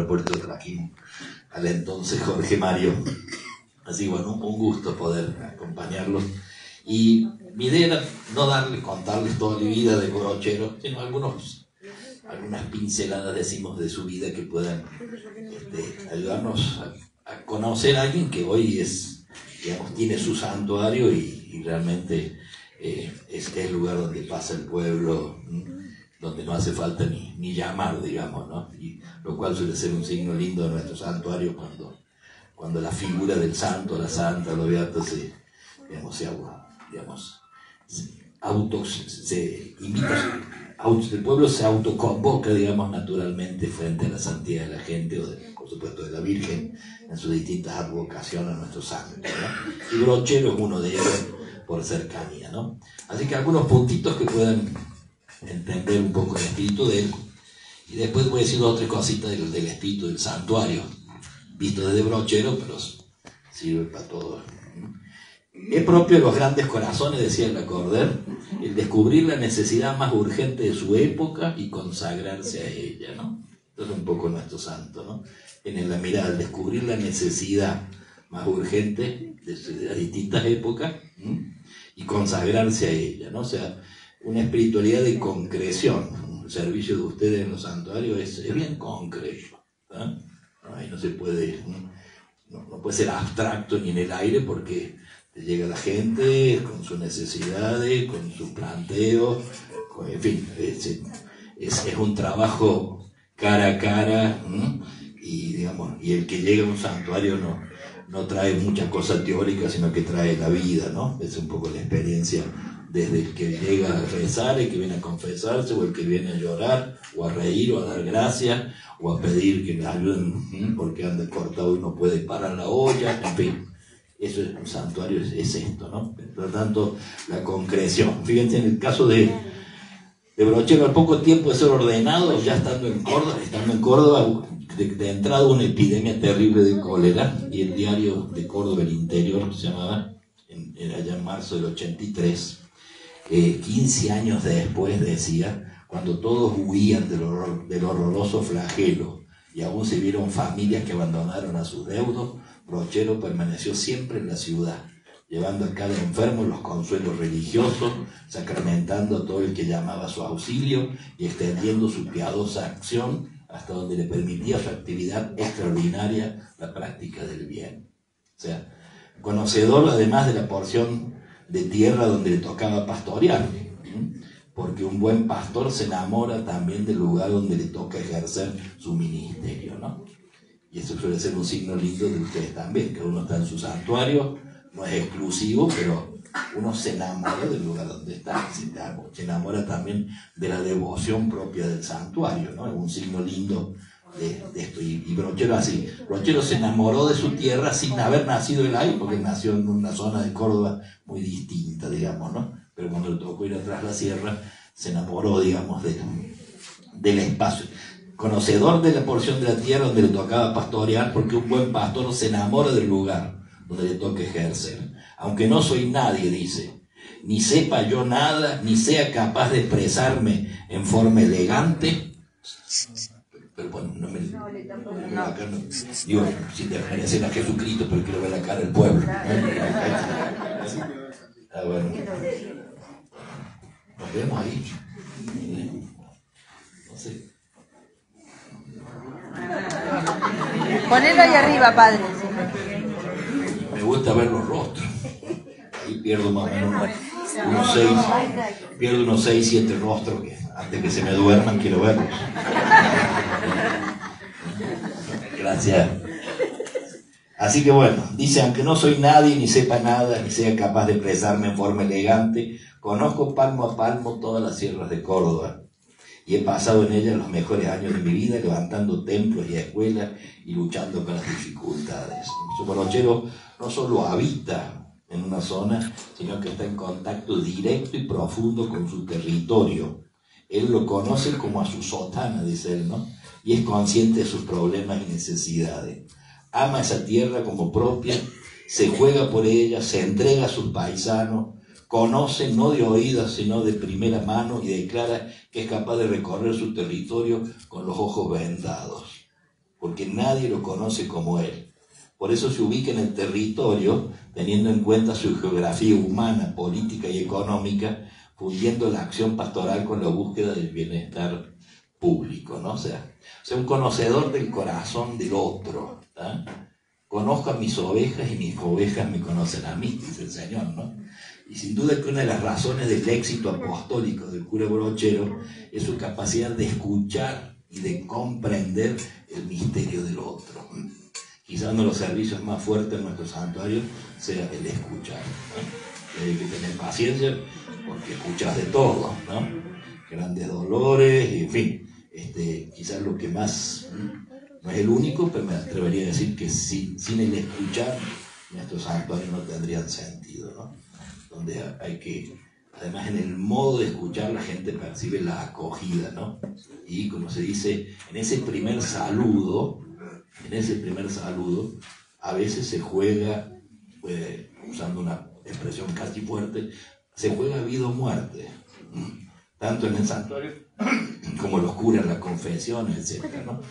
aeropuerto trajimos al entonces Jorge Mario. Así bueno, un gusto poder acompañarlos. Y mi idea era no contarles toda mi vida de Brochero, sino algunas pinceladas, decimos, de su vida que puedan ayudarnos a conocer a alguien que hoy tiene su santuario y realmente es el lugar donde pasa el pueblo, donde no hace falta ni llamar, digamos, ¿no? Y lo cual suele ser un signo lindo de nuestro santuario cuando la figura del santo, la santa, los beatos el pueblo se autoconvoca, digamos, naturalmente frente a la santidad de la gente o por supuesto de la Virgen en sus distintas advocaciones a nuestros santos, ¿no? Y Brochero es uno de ellos por cercanía, ¿no? Así que algunos puntitos que puedan entender un poco el espíritu de él, y después voy a decir otra cosita del espíritu del santuario, visto desde Brochero, pero sirve para todo. Es propio de los grandes corazones, decía Lacordaire, el descubrir la necesidad más urgente de su época y consagrarse a ella, ¿no? Esto es un poco nuestro santo, ¿no? En la mirada, el descubrir la necesidad más urgente de las distintas épocas, ¿sí? Y consagrarse a ella, ¿no? O sea, una espiritualidad de concreción. El servicio de ustedes en los santuarios es bien concreto, ¿no? Ahí no se puede, no puede ser abstracto ni en el aire porque llega la gente con sus necesidades, con sus planteos, en fin, es un trabajo cara a cara, ¿no? Y el que llega a un santuario no trae mucha cosa teórica, sino que trae la vida, ¿no? Es un poco la experiencia desde el que llega a rezar, el que viene a confesarse, o el que viene a llorar, o a reír, o a dar gracias, o a pedir que le ayuden porque anda cortado y no puede parar la olla, en fin. Eso es un santuario, es esto, ¿no? Por lo tanto, la concreción. Fíjense, en el caso de Brochero, al poco tiempo de ser ordenado, ya estando en Córdoba, de entrada una epidemia terrible de cólera, y el diario de Córdoba, El Interior, se llamaba, era ya en marzo del 83, 15 años después, decía, cuando todos huían del horroroso flagelo, y aún se vieron familias que abandonaron a sus deudos, Brochero permaneció siempre en la ciudad, llevando a cada enfermo los consuelos religiosos, sacramentando a todo el que llamaba a su auxilio y extendiendo su piadosa acción hasta donde le permitía su actividad extraordinaria, la práctica del bien. O sea, conocedor además de la porción de tierra donde le tocaba pastorear, porque un buen pastor se enamora también del lugar donde le toca ejercer su ministerio, ¿no? Y eso suele ser un signo lindo de ustedes también, que uno está en su santuario, no es exclusivo, pero uno se enamora del lugar donde está, se enamora también de la devoción propia del santuario, ¿no? Es un signo lindo de esto. Y Brochero así, Brochero se enamoró de su tierra sin haber nacido él ahí, porque nació en una zona de Córdoba muy distinta, digamos, ¿no? Pero cuando le tocó ir atrás la sierra, se enamoró, digamos, del espacio. Conocedor de la porción de la tierra donde le tocaba pastorear, porque un buen pastor se enamora del lugar donde le toca ejercer. Aunque no soy nadie, dice, ni sepa yo nada, ni sea capaz de expresarme en forma elegante, pero bueno, no me acá no, digo, sin desmerecer a Jesucristo, pero quiero ver la cara del pueblo, ¿no? Ah, bueno. Nos vemos ahí. No sé. Ponelo ahí arriba, padre. Me gusta ver los rostros. Ahí pierdo más o menos unos 6, 7 rostros que antes que se me duerman quiero verlos. Gracias. Así que bueno, dice, aunque no soy nadie, ni sepa nada, ni sea capaz de expresarme en forma elegante, conozco palmo a palmo todas las sierras de Córdoba y he pasado en ellas los mejores años de mi vida levantando templos y escuelas y luchando con las dificultades. Su Brochero no solo habita en una zona, sino que está en contacto directo y profundo con su territorio. Él lo conoce como a su sotana, dice él, ¿no? Y es consciente de sus problemas y necesidades. Ama esa tierra como propia, se juega por ella, se entrega a sus paisanos, conoce no de oídas sino de primera mano y declara que es capaz de recorrer su territorio con los ojos vendados. porque nadie lo conoce como él. Por eso se ubica en el territorio, teniendo en cuenta su geografía humana, política y económica, fundiendo la acción pastoral con la búsqueda del bienestar público, ¿no? O sea, un conocedor del corazón del otro, ¿tá? Conozco a mis ovejas y mis ovejas me conocen a mí, dice el Señor, ¿no? Y sin duda que una de las razones del éxito apostólico del cura Brochero es su capacidad de escuchar y de comprender el misterio del otro. Quizás uno de los servicios más fuertes en nuestro santuario sea el escuchar, ¿no? Hay que tener paciencia porque escuchas de todo, ¿no? Grandes dolores, y en fin, quizás lo que más, no es el único, pero me atrevería a decir que sin el escuchar nuestros santuarios no tendrían sentido, ¿no? Donde hay que, además en el modo de escuchar la gente percibe la acogida, ¿no? Y como se dice, en ese primer saludo, a veces se juega, usando una expresión casi fuerte, se juega vida o muerte, tanto en el santuario como los curas, las confesiones, etc., ¿no?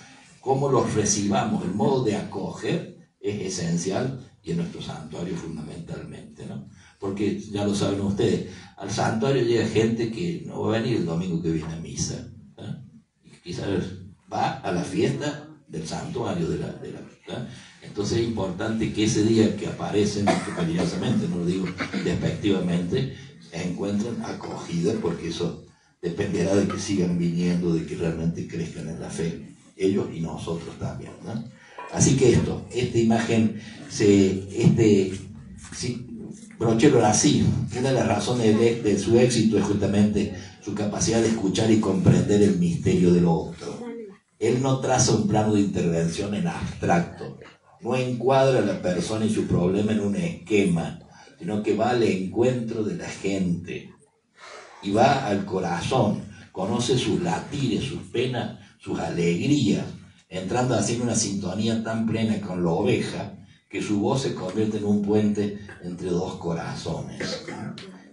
Cómo los recibamos, el modo de acoger es esencial y en nuestro santuario fundamentalmente, ¿no? Porque ya lo saben ustedes, al santuario llega gente que no va a venir el domingo que viene a misa, ¿eh? Quizás va a la fiesta del santuario ¿eh? Entonces es importante que ese día que aparecen cariñosamente, no lo digo despectivamente, encuentren acogida, porque eso dependerá de que sigan viniendo, de que realmente crezcan en la fe, ellos y nosotros también, ¿no? Así que esta imagen, Brochero era así. Una de las razones de su éxito es justamente su capacidad de escuchar y comprender el misterio del otro. Él no traza un plano de intervención en abstracto, no encuadra a la persona y su problema en un esquema, sino que va al encuentro de la gente y va al corazón, conoce sus latires, sus penas, sus alegrías, entrando así en una sintonía tan plena con la oveja que su voz se convierte en un puente entre dos corazones,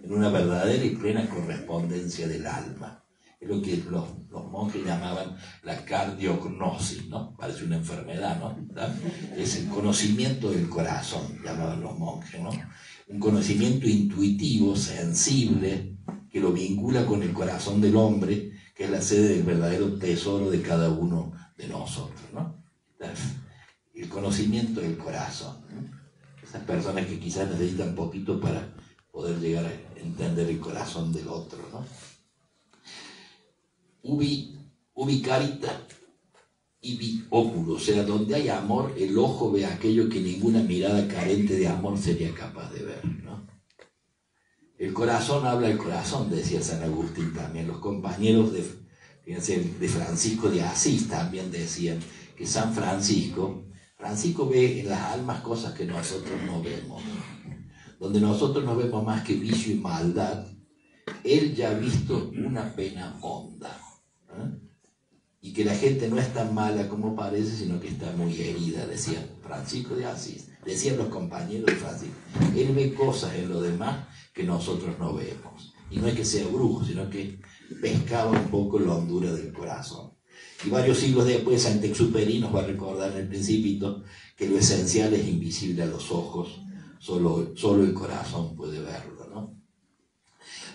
en una verdadera y plena correspondencia del alma. Es lo que los monjes llamaban la cardiognosis, ¿no? Parece una enfermedad, ¿no? ¿Tá? Es el conocimiento del corazón, llamaban los monjes, ¿no? Un conocimiento intuitivo, sensible, que lo vincula con el corazón del hombre, que es la sede del verdadero tesoro de cada uno de nosotros, ¿no? El conocimiento del corazón, ¿no? Esas personas que quizás necesitan poquito para poder llegar a entender el corazón del otro, ¿no? Ubi carita, ibi oculo, o sea, donde hay amor, el ojo ve aquello que ninguna mirada carente de amor sería capaz de ver, ¿no? El corazón habla el corazón, decía San Agustín también. Los compañeros de Francisco de Asís también decían que Francisco ve en las almas cosas que nosotros no vemos. Donde nosotros no vemos más que vicio y maldad, él ya ha visto una pena honda, ¿eh? Y que la gente no es tan mala como parece, sino que está muy herida, decía Francisco de Asís, decían los compañeros de Francisco. Él ve cosas en los demás que nosotros no vemos. Y no es que sea brujo, sino que pescaba un poco la hondura del corazón. Y varios siglos después, Saint-Exupéry nos va a recordar en el Principito que lo esencial es invisible a los ojos, solo el corazón puede verlo, ¿no?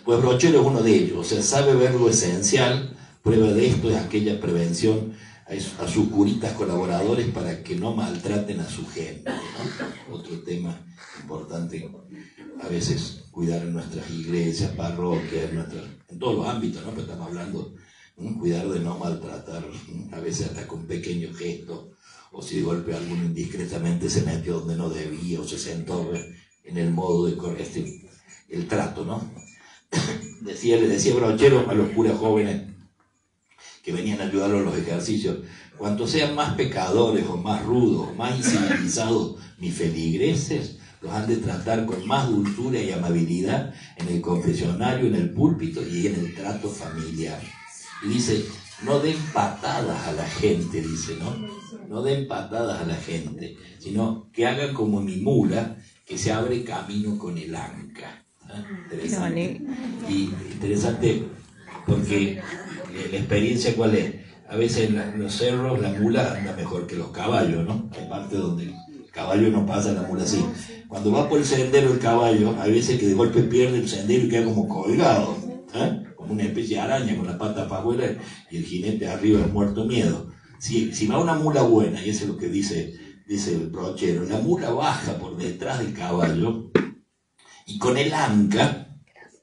Pues Brochero es uno de ellos, o sea, sabe ver lo esencial. Prueba de esto es aquella prevención a sus curitas colaboradores para que no maltraten a su gente, ¿no? Otro tema importante, a veces cuidar en nuestras iglesias, parroquias, en todos los ámbitos, ¿no? Pero estamos hablando, cuidar de no maltratar, a veces hasta con pequeños gestos, o si de golpe alguno indiscretamente se metió donde no debía, o se sentó en el modo de corregir el trato, ¿no? Le decía Brochero a los curas jóvenes que venían a ayudarlo en los ejercicios: cuanto sean más pecadores o más rudos, más incivilizados mis feligreses, los han de tratar con más dulzura y amabilidad en el confesionario, en el púlpito y en el trato familiar. Y dice, no den patadas a la gente, dice, ¿no? No den patadas a la gente, sino que hagan como mi mula, que se abre camino con el anca. Interesante. Y interesante porque la experiencia, ¿cuál es? a veces en los cerros la mula anda mejor que los caballos, ¿no? Hay partes donde el caballo no pasa, la mula sí. Cuando va por el sendero el caballo, hay veces que de golpe pierde el sendero y queda como colgado, ¿eh? Como una especie de araña con la pata para afuera y el jinete arriba muerto miedo. Si va una mula buena, y eso es lo que dice el brochero, la mula baja por detrás del caballo y con el anca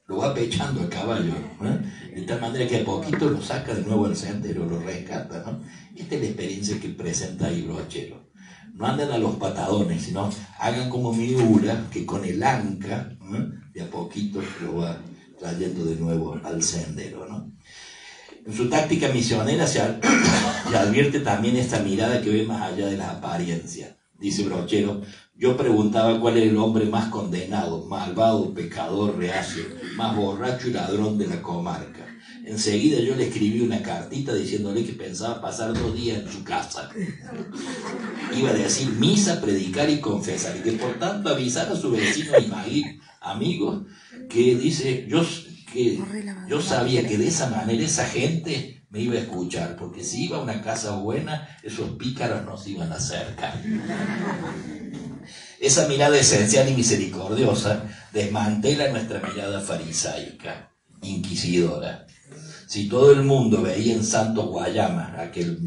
lo va pechando al caballo, ¿eh? De tal manera que a poquito lo saca de nuevo al sendero, lo rescata, ¿no? Esta es la experiencia que presenta ahí brochero. No anden a los patadones, sino hagan como Miura, que con el anca, ¿eh? De a poquito lo va trayendo de nuevo al sendero, ¿no? En su táctica misionera se advierte también esta mirada que ve más allá de las apariencias. Dice brochero, yo preguntaba cuál era el hombre más condenado, malvado, pecador, reacio, más borracho y ladrón de la comarca. Enseguida yo le escribí una cartita diciéndole que pensaba pasar 2 días en su casa. Iba a decir misa, predicar y confesar, y que por tanto avisar a su vecino y amigos que dice, yo sabía que de esa manera esa gente me iba a escuchar, porque si iba a una casa buena, esos pícaros nos iban a acercar. Esa mirada esencial y misericordiosa desmantela nuestra mirada farisaica, inquisidora. Si todo el mundo veía en Santos Guayama, aquel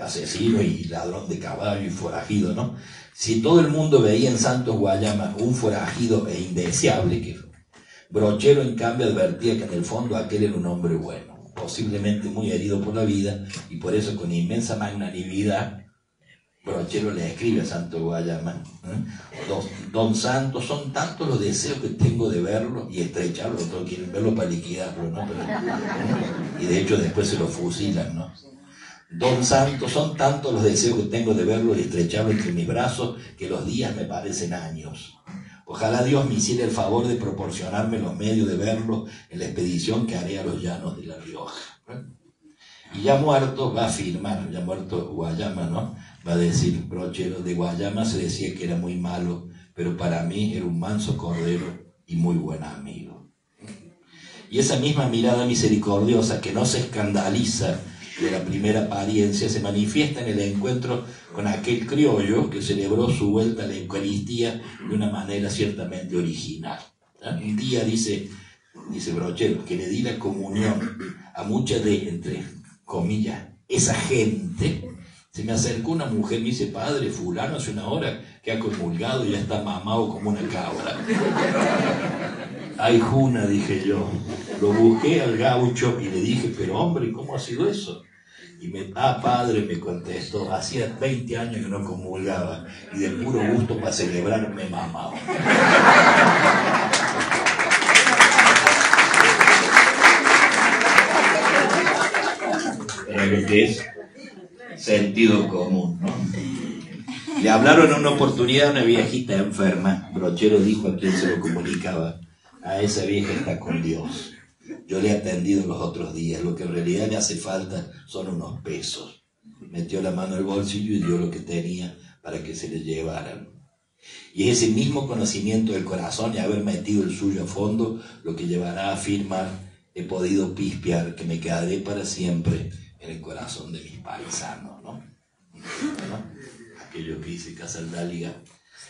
asesino y ladrón de caballo y forajido, ¿no? Si todo el mundo veía en Santos Guayama un forajido e indeseable, que brochero en cambio advertía que en el fondo aquel era un hombre bueno, posiblemente muy herido por la vida, y por eso con inmensa magnanimidad brochero le escribe a Santos Guayama, Don Santos, son tantos los deseos que tengo de verlo y estrecharlo, todos quieren verlo para liquidarlo, ¿no? Y de hecho después se lo fusilan, ¿no? Don Santos, son tantos los deseos que tengo de verlo y estrecharlo entre mis brazos que los días me parecen años. Ojalá Dios me hiciera el favor de proporcionarme los medios de verlo en la expedición que haré a los llanos de La Rioja. Y ya muerto va a afirmar, ya muerto Guayama, ¿no? Va a decir brochero, de Guayama se decía que era muy malo, pero para mí era un manso cordero y muy buen amigo. Y esa misma mirada misericordiosa que no se escandaliza de la primera apariencia se manifiesta en el encuentro con aquel criollo que celebró su vuelta a la Eucaristía de una manera ciertamente original. Un día, dice brochero, que le di la comunión a mucha de, entre comillas, esa gente. Se me acercó una mujer y me dice, padre, fulano hace una hora que ha comulgado y ya está mamado como una cabra. Ay, juna, dije yo. Lo busqué al gaucho y le dije, pero hombre, ¿cómo ha sido eso? Y padre, me contestó, hacía 20 años que no comulgaba y de puro gusto para celebrar me mamaba. Era lo que es sentido común, ¿no? Le hablaron en una oportunidad a una viejita enferma. Brochero dijo a quien se lo comunicaba, a esa vieja está con Dios. Yo le he atendido los otros días, lo que en realidad le hace falta son unos pesos. Metió la mano al bolsillo y dio lo que tenía para que se le llevaran. Y es ese mismo conocimiento del corazón y haber metido el suyo a fondo lo que llevará a afirmar, he podido pispear que me quedaré para siempre en el corazón de mis paisanos, ¿no? Aquello que dice Casaldáliga,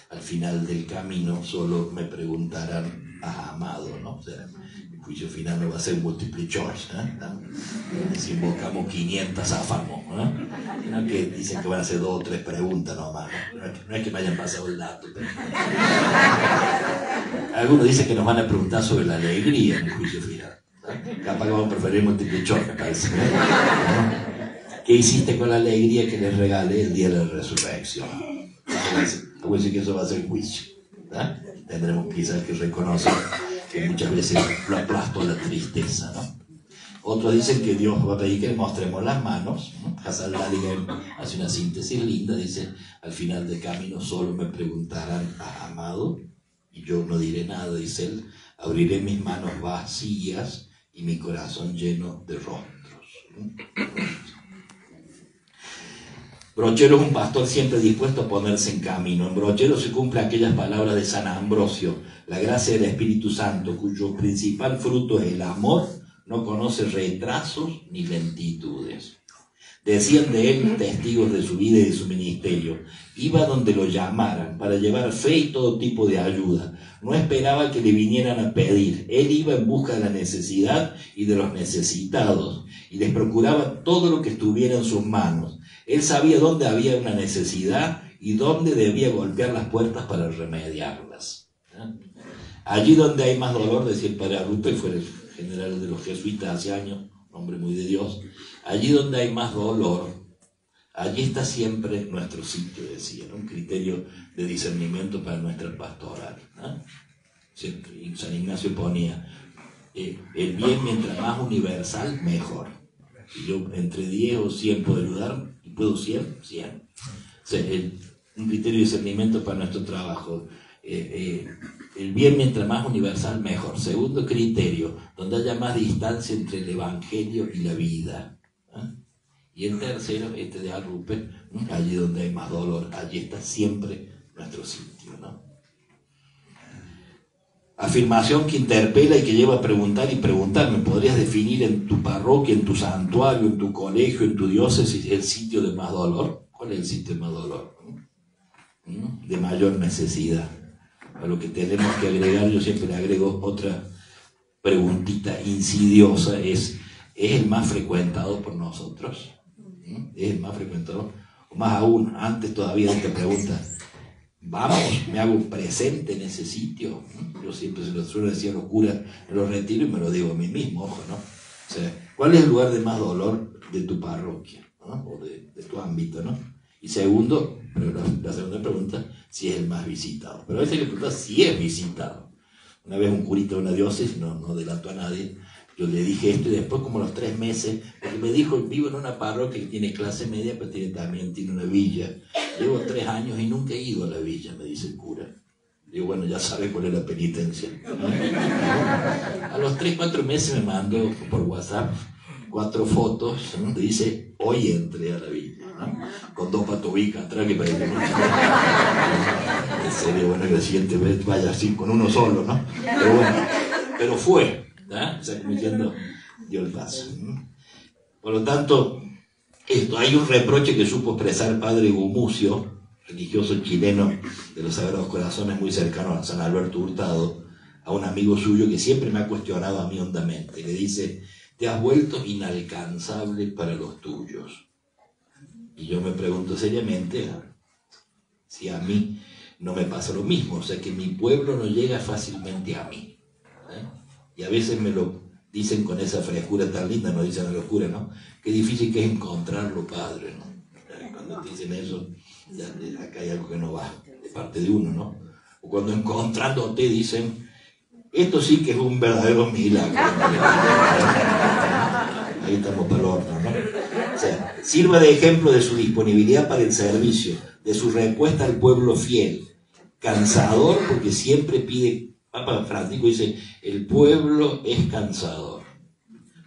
al final del camino solo me preguntarán, ¿has amado? ¿No? O sea, el juicio final no va a ser multiple choice, si invocamos 500 zafamos, sino que dicen que van a ser 2 o 3 preguntas nomás, no es que me hayan pasado el dato, pero... Algunos dicen que nos van a preguntar sobre la alegría en el juicio final. Capaz que vamos a preferir multiple choice, me parece. ¿Qué hiciste con la alegría que les regalé el día de la resurrección? Voy a decir que eso va a ser juicio. Tendremos quizás que reconocer que muchas veces lo aplasto la tristeza, ¿no? Otros dicen que Dios va a pedir que le mostremos las manos, ¿no? Casaldáliga hace una síntesis linda, dice, al final del camino solo me preguntarán, ¿has amado? Y yo no diré nada, dice él, abriré mis manos vacías y mi corazón lleno de rostros. Brochero es un pastor siempre dispuesto a ponerse en camino. En Brochero se cumplen aquellas palabras de San Ambrosio, la gracia del Espíritu Santo, cuyo principal fruto es el amor, no conoce retrasos ni lentitudes. Decían de él testigos de su vida y de su ministerio. Iba donde lo llamaran para llevar fe y todo tipo de ayuda. No esperaba que le vinieran a pedir. Él iba en busca de la necesidad y de los necesitados y les procuraba todo lo que estuviera en sus manos. Él sabía dónde había una necesidad y dónde debía golpear las puertas para remediarlas. Allí donde hay más dolor, decía el padre Arrupe, fue el general de los jesuitas hace años, hombre muy de Dios, allí donde hay más dolor, allí está siempre nuestro sitio, decía, ¿no? Un criterio de discernimiento para nuestra pastoral, ¿no? San Ignacio ponía, el bien mientras más universal, mejor. Si yo entre 10 o 100 puedo ayudar, y puedo 100, 100. O sea, un criterio de discernimiento para nuestro trabajo. El bien mientras más universal, mejor. Segundo criterio, donde haya más distancia entre el evangelio y la vida. Y el tercero, este de Arrupe, allí donde hay más dolor, allí está siempre nuestro sitio, ¿no? Afirmación que interpela y que lleva a preguntar y preguntar. ¿Me podrías definir en tu parroquia, en tu santuario, en tu colegio, en tu diócesis el sitio de más dolor? ¿Cuál es el sitio de más dolor? De mayor necesidad. A lo que tenemos que agregar, yo siempre le agrego otra preguntita insidiosa, ¿es el más frecuentado por nosotros? ¿Es el más frecuentado? O más aún, antes todavía de esta pregunta, vamos, me hago presente en ese sitio. Yo siempre se lo suelo decir a los curas en los retiros y me lo digo a mí mismo, ojo, ¿no? O sea, ¿cuál es el lugar de más dolor de tu parroquia, ¿no? O de tu ámbito, ¿no? Y segundo, pero la segunda pregunta, si es el más visitado. Pero a veces hay que preguntar si es visitado. Una vez un curita de una diócesis, no delató a nadie, yo le dije esto y después como a los 3 meses, porque me dijo, vivo en una parroquia que tiene clase media, pero también tiene una villa. Llevo 3 años y nunca he ido a la villa, me dice el cura. Digo, bueno, ya sabe cuál es la penitencia. A los 3, 4 meses me mandó por WhatsApp 4 fotos donde dice, hoy entré a la villa, ¿no? Con 2 patobicas atrás que parece mucho. En serio, bueno, que la siguiente vez vaya así, con uno solo, ¿no? Pero bueno, pero fue, ¿no? O sea, como diciendo, dio el paso, ¿no? Por lo tanto, hay un reproche que supo expresar el padre Gumucio, religioso chileno de los Sagrados Corazones, muy cercano a San Alberto Hurtado, a un amigo suyo que siempre me ha cuestionado a mí hondamente. Le dice, te has vuelto inalcanzable para los tuyos. Y yo me pregunto seriamente si a mí no me pasa lo mismo, o sea que mi pueblo no llega fácilmente a mí. Y a veces me lo dicen con esa frescura tan linda, nos dicen a los curas, ¿no? Qué difícil que es encontrarlo, padre, ¿no? Cuando te dicen eso, ya acá hay algo que no va de parte de uno, ¿no? O cuando encontrándote dicen, esto sí que es un verdadero milagro. Ahí estamos para el horno, ¿no? O sea, sirva de ejemplo de su disponibilidad para el servicio, de su respuesta al pueblo fiel, cansador porque siempre pide. Papa Francisco dice, el pueblo es cansador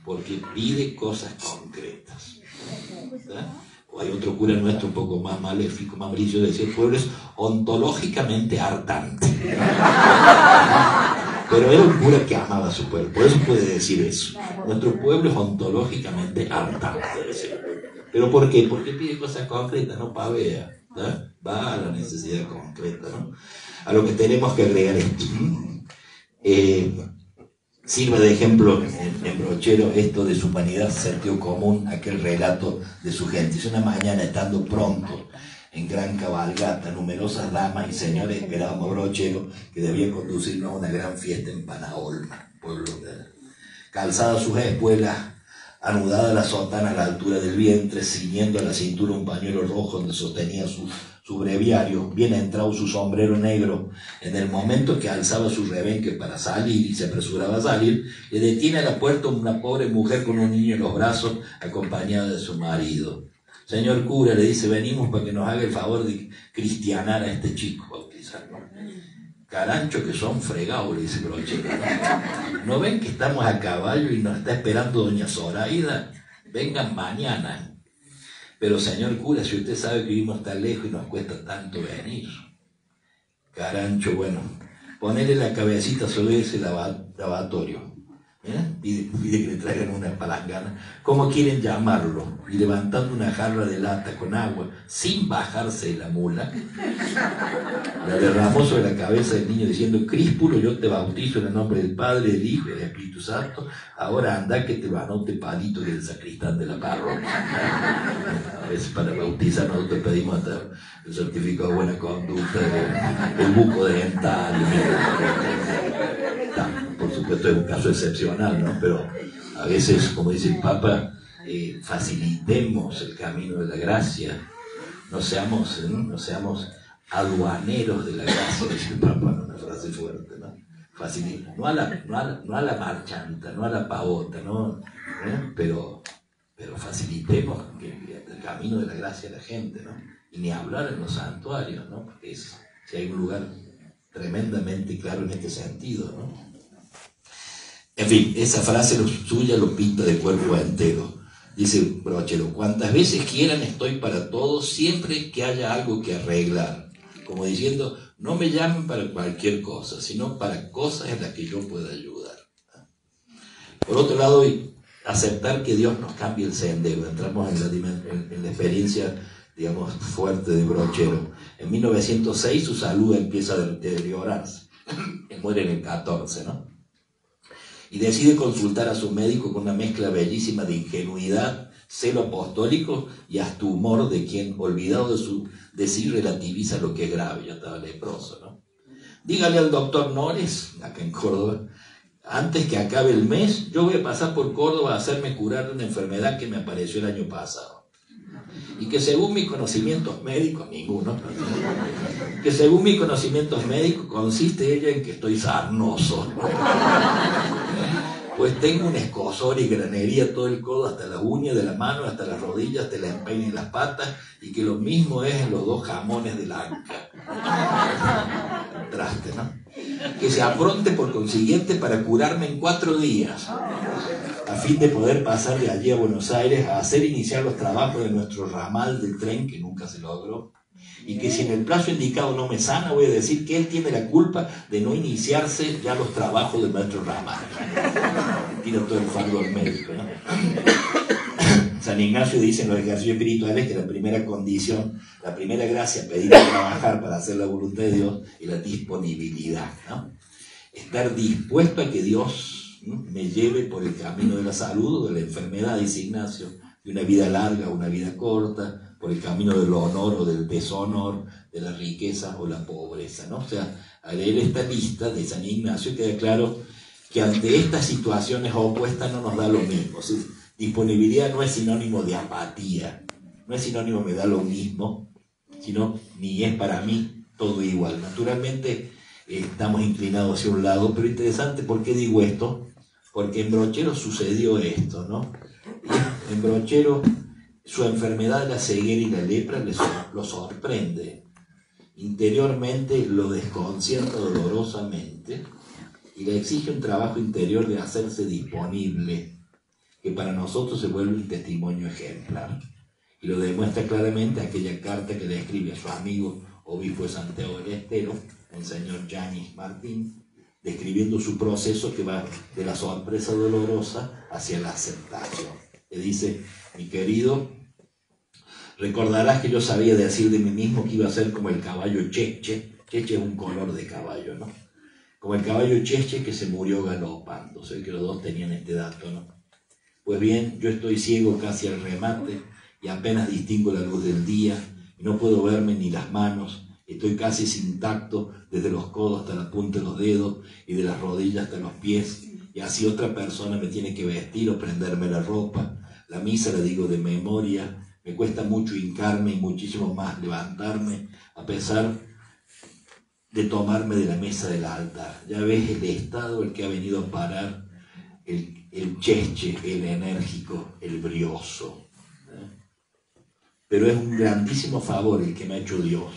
porque pide cosas concretas. ¿Verdad? O hay otro cura nuestro un poco más maléfico, más malicioso, decía, el pueblo es ontológicamente hartante. Pero era un cura que amaba a su pueblo, por eso puede decir eso. Nuestro pueblo es ontológicamente hartante. ¿Pero por qué? Porque pide cosas concretas, no pavea, ¿verdad? Va a la necesidad concreta, ¿no? A lo que tenemos que agregar esto. Sirve de ejemplo en Brochero esto de su humanidad, sentido común, aquel relato de su gente. Es una mañana estando pronto en gran cabalgata, numerosas damas y señores esperábamos a Brochero, que debía conducirnos a una gran fiesta en Panaolma, pueblo de... Calzadas sus espuelas, anudada la sotana a la altura del vientre, ciñendo a la cintura un pañuelo rojo donde sostenía su breviario, bien entrado su sombrero negro, en el momento que alzaba su rebenque para salir y se apresuraba a salir, le detiene a la puerta una pobre mujer con un niño en los brazos, acompañada de su marido. Señor cura, le dice, venimos para que nos haga el favor de cristianar a este chico, bautizarlo. Carancho que son fregados, le dice Brochero. ¿No ven que estamos a caballo y nos está esperando doña Zoraida? Vengan mañana. Pero señor cura, si usted sabe que vivimos tan lejos y nos cuesta tanto venir. Carancho, bueno, ponele la cabecita sobre ese lavatorio. Pide que le traigan una palangana. ¿Cómo quieren llamarlo? Y levantando una jarra de lata con agua, sin bajarse de la mula, la derramó sobre la cabeza del niño diciendo: Críspulo, yo te bautizo en el nombre del Padre, del Hijo y del Espíritu Santo. Ahora anda que te lo anote Palito, que es el sacristán de la parroquia. A veces para bautizar nosotros pedimos hasta el certificado de buena conducta, el buco dental. Por supuesto es un caso excepcional, ¿no? Pero a veces, como dice el Papa, facilitemos el camino de la gracia, no seamos aduaneros de la gracia, dice el Papa, ¿no? Una frase fuerte, ¿no? No a la marchanta, no a la pavota, ¿no? Pero facilitemos el camino de la gracia a la gente, ¿no? Y ni hablar en los santuarios, ¿no? Porque si hay un lugar tremendamente claro en este sentido, ¿no? En fin, esa frase suya lo pinta de cuerpo entero. Dice Brochero: cuantas veces quieran estoy para todos, siempre que haya algo que arreglar. Como diciendo, no me llamen para cualquier cosa, sino para cosas en las que yo pueda ayudar. Por otro lado, aceptar que Dios nos cambie el sendero. Entramos en la experiencia, digamos, fuerte de Brochero. En 1906 su salud empieza a deteriorarse. Él muere en el 14, ¿no? Y decide consultar a su médico con una mezcla bellísima de ingenuidad, celo apostólico y hasta humor de quien, olvidado de sí, relativiza lo que es grave. Ya estaba leproso, ¿no? Dígale al doctor Nores, acá en Córdoba, antes que acabe el mes, yo voy a pasar por Córdoba a hacerme curar de una enfermedad que me apareció el año pasado. Y que según mis conocimientos médicos, ninguno, que según mis conocimientos médicos consiste ella en que estoy sarnoso. Pues tengo un escozor y granería todo el codo, hasta la uña de la mano, hasta las rodillas, hasta la empeine y las patas, y que lo mismo es en los dos jamones del anca. Traste, ¿no? Que se apronte por consiguiente para curarme en 4 días, a fin de poder pasar de allí a Buenos Aires a hacer iniciar los trabajos de nuestro ramal del tren, que nunca se logró, y que si en el plazo indicado no me sana, voy a decir que él tiene la culpa de no iniciarse ya los trabajos de nuestro ramal. Tira todo el fardo al médico, ¿no? San Ignacio dice en los ejercicios espirituales que la primera condición, la primera gracia pedida a trabajar para hacer la voluntad de Dios es la disponibilidad, ¿no? Estar dispuesto a que Dios me lleve por el camino de la salud o de la enfermedad, dice Ignacio, de una vida larga o una vida corta, por el camino del honor o del deshonor, de la riqueza o la pobreza, ¿no? O sea, al leer esta lista de San Ignacio queda claro que ante estas situaciones opuestas no nos da lo mismo. O sea, disponibilidad no es sinónimo de apatía, no es sinónimo me da lo mismo, sino ni es para mí todo igual. Naturalmente estamos inclinados hacia un lado, pero interesante, ¿por qué digo esto? Porque en Brochero sucedió esto, ¿no? En Brochero su enfermedad, la ceguera y la lepra lo sorprende. Interiormente lo desconcierta dolorosamente y le exige un trabajo interior de hacerse disponible, que para nosotros se vuelve un testimonio ejemplar. Y lo demuestra claramente aquella carta que le escribe a su amigo obispo de Santiago del Estero, el señor Yanis Martín, describiendo su proceso que va de la sorpresa dolorosa hacia la aceptación. Le dice: mi querido, recordarás que yo sabía decir de mí mismo que iba a ser como el caballo Cheche. Cheche es un color de caballo, ¿no? Como el caballo Cheche que se murió galopando. Sé que los dos tenían este dato, ¿no? Pues bien, yo estoy ciego casi al remate y apenas distingo la luz del día y no puedo verme ni las manos. Estoy casi sin tacto, desde los codos hasta la punta de los dedos y de las rodillas hasta los pies, y así otra persona me tiene que vestir o prenderme la ropa. La misa la digo de memoria, me cuesta mucho hincarme y muchísimo más levantarme, a pesar de tomarme de la mesa del altar. Ya ves el estado al que ha venido a parar el cheche, el enérgico, el brioso. Pero es un grandísimo favor el que me ha hecho Dios,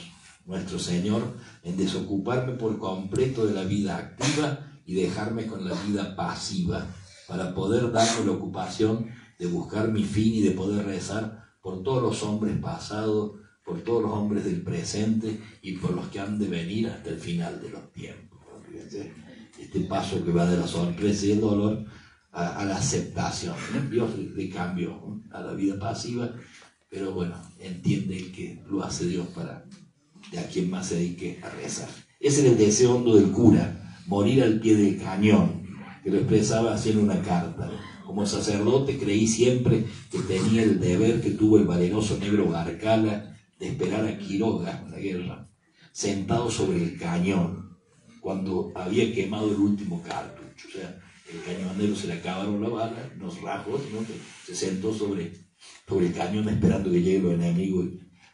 nuestro Señor, en desocuparme por completo de la vida activa y dejarme con la vida pasiva, para poder darme la ocupación de buscar mi fin y de poder rezar por todos los hombres pasados, por todos los hombres del presente y por los que han de venir hasta el final de los tiempos. Fíjense, este paso que va de la sorpresa y el dolor a la aceptación. Dios le cambió a la vida pasiva, pero bueno, entiende que lo hace Dios para de a quien más se dedique a rezar. Ese era el deseo hondo del cura, morir al pie del cañón, que lo expresaba así en una carta. Como sacerdote creí siempre que tenía el deber que tuvo el valeroso negro Barcala de esperar a Quiroga en la guerra, sentado sobre el cañón, cuando había quemado el último cartucho. O sea, el cañonero se le acabaron la bala, unos rajos, ¿no? Se sentó sobre el cañón esperando que lleguen los enemigos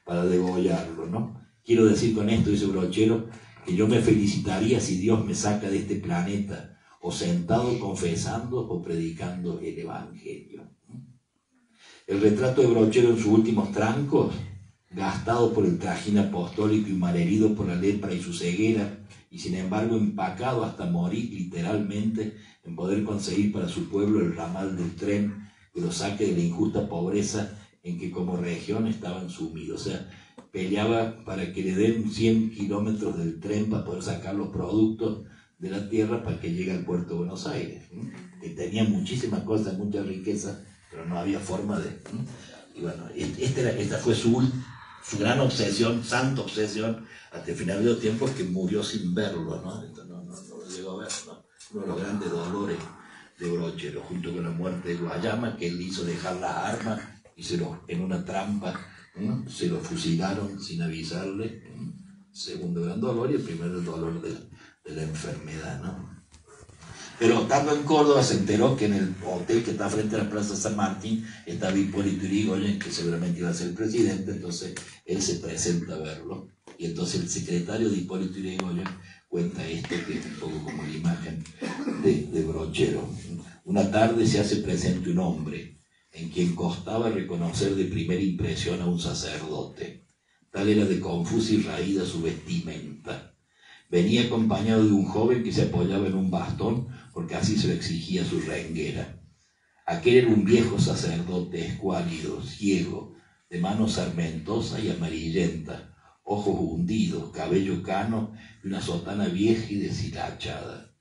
para degollarlo, ¿no? Quiero decir con esto, dice Brochero, que yo me felicitaría si Dios me saca de este planeta, o sentado confesando o predicando el Evangelio. El retrato de Brochero en sus últimos trancos, gastado por el trajín apostólico y malherido por la lepra y su ceguera, y sin embargo empacado hasta morir literalmente en poder conseguir para su pueblo el ramal del tren que lo saque de la injusta pobreza en que como región estaban sumidos. O sea, peleaba para que le den 100 kilómetros del tren para poder sacar los productos de la tierra para que llegue al puerto de Buenos Aires. Que tenía muchísimas cosas, mucha riqueza, pero no había forma de... Y bueno, esta fue su gran obsesión, santa obsesión, hasta el final de los tiempos, que murió sin verlo, ¿no? No lo llegó a ver, ¿no? Uno de los grandes dolores de Brochero, junto con la muerte de Guayama, que él hizo dejar las armas y en una trampa, se lo fusilaron sin avisarle. Segundo gran dolor, y el primero el dolor de la enfermedad, ¿no? Pero estando en Córdoba se enteró que en el hotel que está frente a la Plaza San Martín estaba Hipólito Yrigoyen, que seguramente iba a ser el presidente. Entonces él se presenta a verlo, y entonces el secretario de Hipólito Yrigoyen cuenta esto, que es un poco como la imagen de Brochero. Una tarde se hace presente un hombre en quien costaba reconocer de primera impresión a un sacerdote. Tal era de confusa y raída su vestimenta. Venía acompañado de un joven que se apoyaba en un bastón, porque así se lo exigía su renguera. Aquel era un viejo sacerdote escuálido, ciego, de mano sarmentosa y amarillenta, ojos hundidos, cabello cano y una sotana vieja y deshilachada.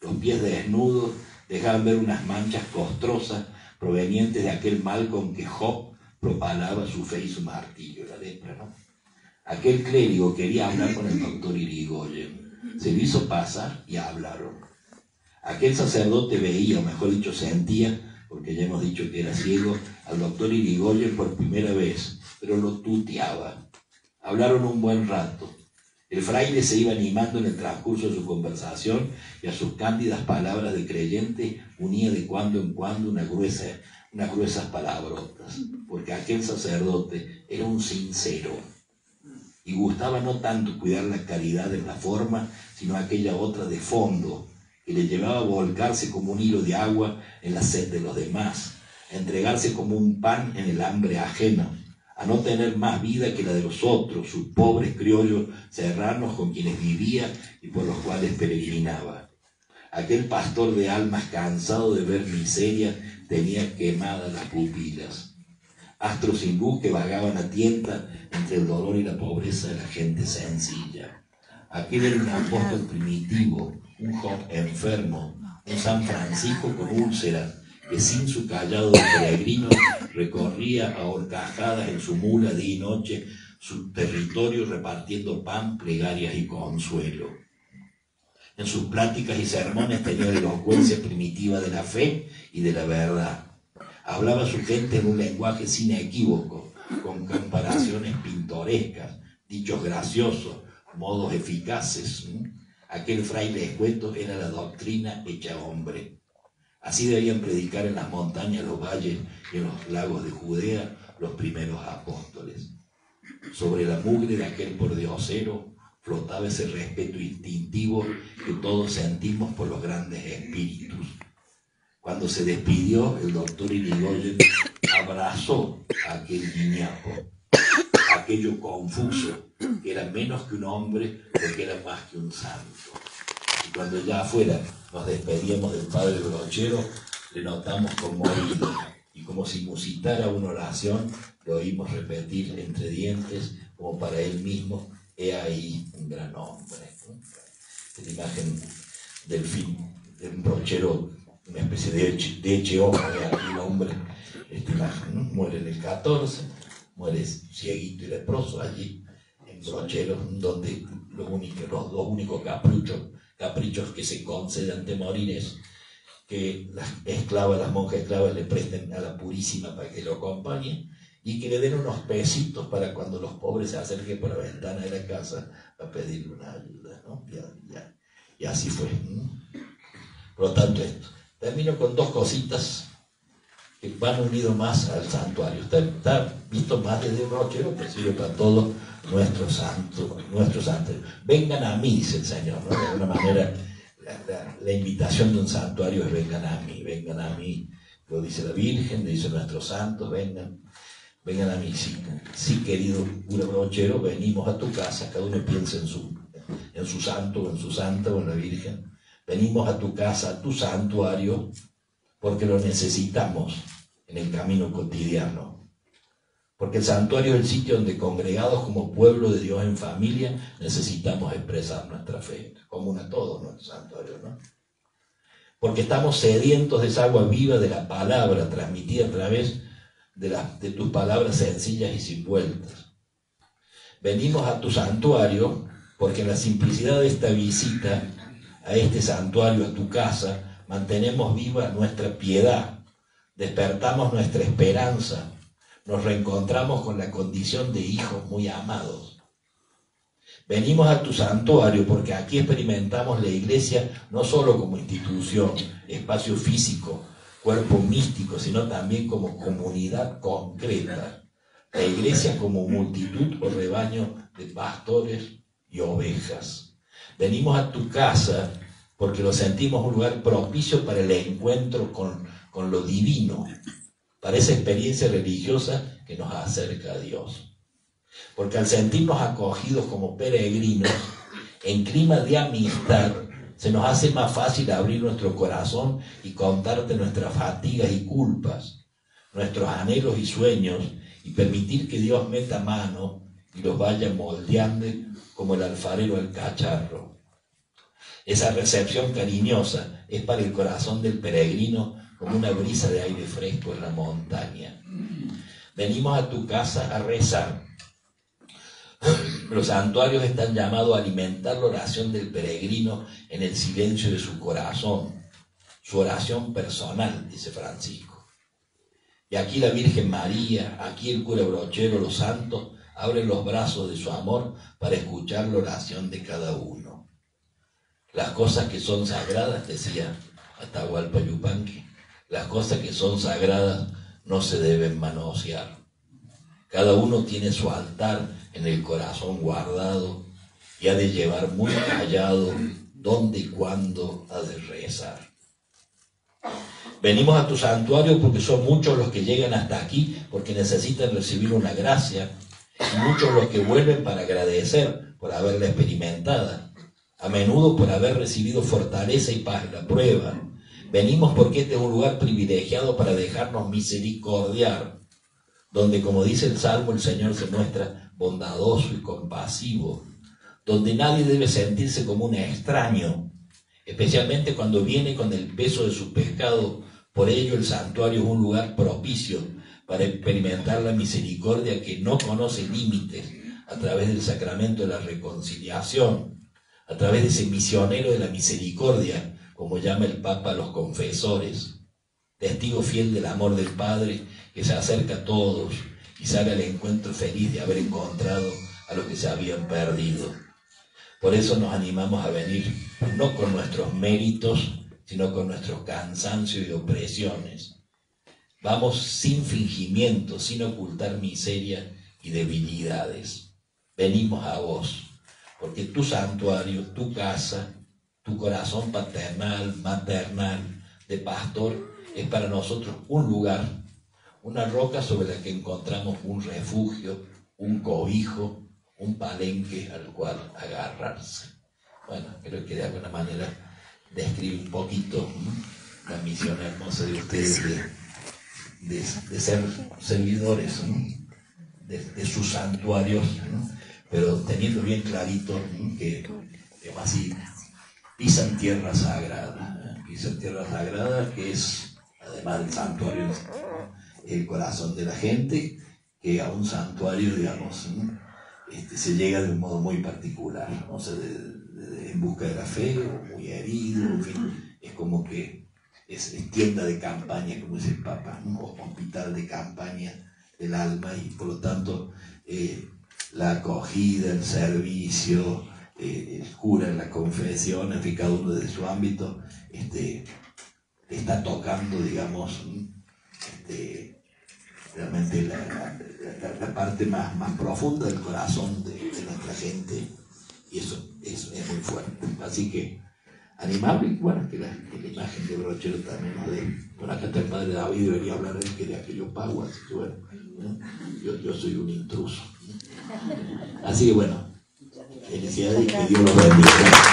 Los pies desnudos dejaban ver unas manchas costrosas provenientes de aquel mal con que Job propalaba su fe y su martillo, la lepra, ¿no? Aquel clérigo quería hablar con el doctor Yrigoyen. Se lo hizo pasar y hablaron. Aquel sacerdote veía, o mejor dicho sentía, porque ya hemos dicho que era ciego, al doctor Yrigoyen por primera vez, pero lo tuteaba. Hablaron un buen rato. El fraile se iba animando en el transcurso de su conversación, y a sus cándidas palabras de creyente unía de cuando en cuando unas gruesas palabrotas, porque aquel sacerdote era un sincero, y gustaba no tanto cuidar la caridad en la forma, sino aquella otra de fondo, que le llevaba a volcarse como un hilo de agua en la sed de los demás, a entregarse como un pan en el hambre ajeno, a no tener más vida que la de los otros, sus pobres criollos serranos con quienes vivía y por los cuales peregrinaba. Aquel pastor de almas, cansado de ver miseria, tenía quemadas las pupilas. Astros sin luz que vagaban a tienta entre el dolor y la pobreza de la gente sencilla. Aquel era un apóstol primitivo, un Job enfermo, un San Francisco con úlceras, que sin su callado de peregrino recorría a horcajadas en su mula día y noche su territorio, repartiendo pan, plegarias y consuelo. En sus pláticas y sermones tenía la elocuencia primitiva de la fe y de la verdad. Hablaba a su gente en un lenguaje sin equívoco, con comparaciones pintorescas, dichos graciosos, modos eficaces. Aquel fraile escueto era la doctrina hecha hombre. Así debían predicar en las montañas, los valles y en los lagos de Judea los primeros apóstoles. Sobre la mugre de aquel pordiosero flotaba ese respeto instintivo que todos sentimos por los grandes espíritus. Cuando se despidió, el doctor Yrigoyen abrazó a aquel guiñapo, aquello confuso, que era menos que un hombre, porque era más que un santo. Y cuando ya afuera nos despedíamos del padre Brochero, le notamos conmovido, y como si musitara una oración, le oímos repetir entre dientes, como para él mismo: he ahí un gran hombre. Esta imagen del fin de un Brochero una especie de Echeopa, de aquel hombre, ¿no? Muere en el 14, muere cieguito y leproso allí en Brochero, donde los dos únicos caprichos que se conceden ante morir es que las monjas esclavas le presten a la Purísima para que lo acompañe y que le den unos pesitos para cuando los pobres se acerquen por la ventana de la casa a pedirle una ayuda, ¿no? Y así fue. Por lo tanto, esto. Termino con dos cositas que van unidos más al santuario. Está visto más desde Brochero, pero sirve para todos nuestros santos. Vengan a mí, dice el Señor, ¿no? De alguna manera, la invitación de un santuario es vengan a mí. Lo dice la Virgen, lo dicen nuestros santos, vengan a mí. Sí, querido cura Brochero, venimos a tu casa, cada uno piensa en su santo o en su santa o en la Virgen. Venimos a tu casa, a tu santuario, porque lo necesitamos en el camino cotidiano. Porque el santuario es el sitio donde congregados como pueblo de Dios en familia necesitamos expresar nuestra fe. Común a todos nuestro santuario, ¿no? Porque estamos sedientos de esa agua viva de la palabra transmitida a través de tus palabras sencillas y sin vueltas. Venimos a tu santuario porque en la simplicidad de esta visita a este santuario, a tu casa, mantenemos viva nuestra piedad, despertamos nuestra esperanza, nos reencontramos con la condición de hijos muy amados. Venimos a tu santuario porque aquí experimentamos la iglesia no solo como institución, espacio físico, cuerpo místico, sino también como comunidad concreta. La iglesia como multitud o rebaño de pastores y ovejas. Venimos a tu casa porque lo sentimos un lugar propicio para el encuentro con lo divino, para esa experiencia religiosa que nos acerca a Dios. Porque al sentirnos acogidos como peregrinos, en clima de amistad, se nos hace más fácil abrir nuestro corazón y contarte nuestras fatigas y culpas, nuestros anhelos y sueños, y permitir que Dios meta mano y los vaya moldeando como el alfarero al cacharro. Esa recepción cariñosa es para el corazón del peregrino como una brisa de aire fresco en la montaña. Venimos a tu casa a rezar. Los santuarios están llamados a alimentar la oración del peregrino en el silencio de su corazón, su oración personal, dice Francisco. Y aquí la Virgen María, aquí el cura Brochero, los santos, abren los brazos de su amor para escuchar la oración de cada uno. Las cosas que son sagradas, decía Atahualpa Yupanqui, las cosas que son sagradas no se deben manosear. Cada uno tiene su altar en el corazón guardado y ha de llevar muy callado dónde y cuándo ha de rezar. Venimos a tu santuario porque son muchos los que llegan hasta aquí porque necesitan recibir una gracia y muchos los que vuelven para agradecer por haberla experimentada, a menudo por haber recibido fortaleza y paz en la prueba. Venimos porque este es un lugar privilegiado para dejarnos misericordiar, donde, como dice el Salmo, el Señor se muestra bondadoso y compasivo, donde nadie debe sentirse como un extraño, especialmente cuando viene con el peso de su pecado. Por ello el santuario es un lugar propicio para experimentar la misericordia que no conoce límites a través del sacramento de la reconciliación, a través de ese misionero de la misericordia, como llama el Papa a los confesores, testigo fiel del amor del Padre que se acerca a todos y sale al encuentro feliz de haber encontrado a los que se habían perdido. Por eso nos animamos a venir, no con nuestros méritos, sino con nuestros cansancios y opresiones. Vamos sin fingimiento, sin ocultar miseria y debilidades. Venimos a vos, porque tu santuario, tu casa, tu corazón paternal, maternal, de pastor, es para nosotros un lugar, una roca sobre la que encontramos un refugio, un cobijo, un palenque al cual agarrarse. Bueno, creo que de alguna manera describe un poquito la misión hermosa de ustedes de ser servidores, ¿no? de sus santuarios, ¿no? Pero teniendo bien clarito, ¿no? que así pisan tierra sagrada, Piso Tierra Sagrada, que es, además del santuario, el corazón de la gente, que a un santuario, digamos, se llega de un modo muy particular, ¿no? O sea, en busca de la fe, o muy herido, en fin, es como que es tienda de campaña, como dice el Papa, ¿no? Hospital de campaña del alma, y por lo tanto la acogida, el servicio, el cura, la confesión, en fin, cada uno de su ámbito, está tocando, digamos, realmente la parte más profunda del corazón de nuestra gente, y eso es muy fuerte. Así que animable, y bueno, que la imagen de Brochero también nos dé. Bueno, acá está el padre David, debería hablar de él, que de aquello pago, así que bueno, yo soy un intruso. Así que bueno, felicidades y que Dios los bendiga.